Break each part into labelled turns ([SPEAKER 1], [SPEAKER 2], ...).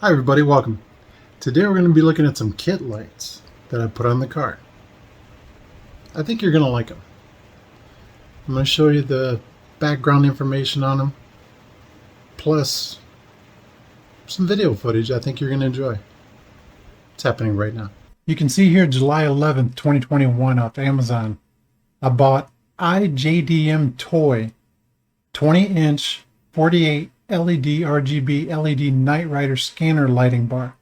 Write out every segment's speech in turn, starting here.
[SPEAKER 1] Hi everybody, welcome. Today we're going to be looking at some kit lights that I put on the car. I think you're going to like them. I'm going to show you the background information on them, plus some video footage I think you're going to enjoy. It's happening right now. You can see here July 11th, 2021 off Amazon. I bought ijdmtoy 20-inch 48 LED RGB LED Night Rider scanner lighting bar.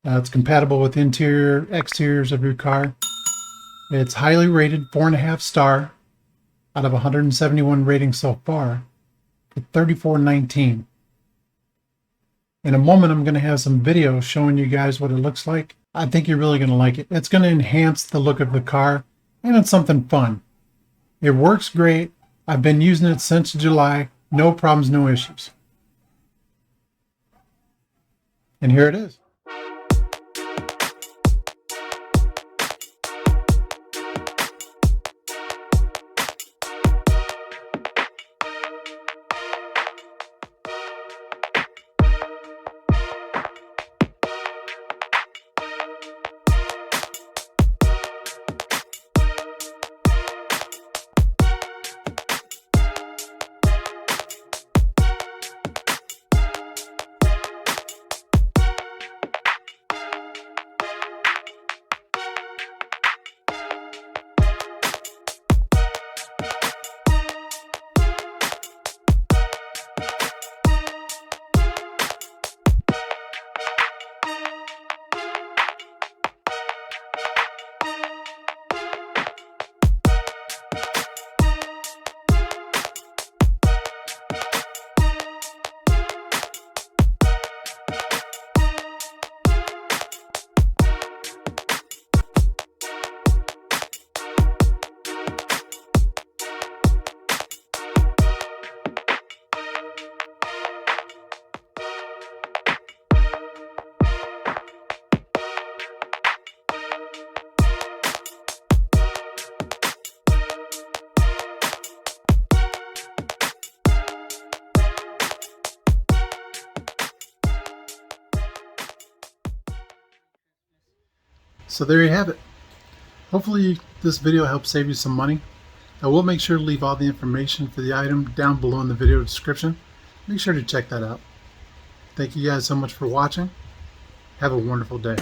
[SPEAKER 1] It's compatible with interior, exteriors of your car. It's highly rated, 4.5 star out of 171 ratings so far, for $34.19. In a moment, I'm going to have some video showing you guys what it looks like. I think you're really going to like it. It's going to enhance the look of the car, and it's something fun. It works great. I've been using it since July. No problems, no issues. And here it is. So there you have it. Hopefully this video helps save you some money. I will make sure to leave all the information for the item down below in the video description. Make sure to check that out. Thank you guys so much for watching. Have a wonderful day.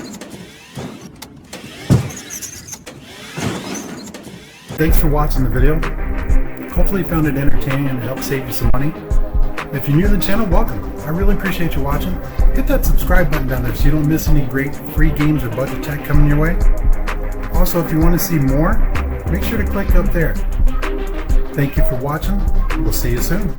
[SPEAKER 1] Thanks for watching the video. Hopefully you found it entertaining and it helped save you some money. If you're new to the channel, welcome. I really appreciate you watching. Hit that subscribe button down there so you don't miss any great free games or budget tech coming your way. Also, if you want to see more, make sure to click up there. Thank you for watching. We'll see you soon.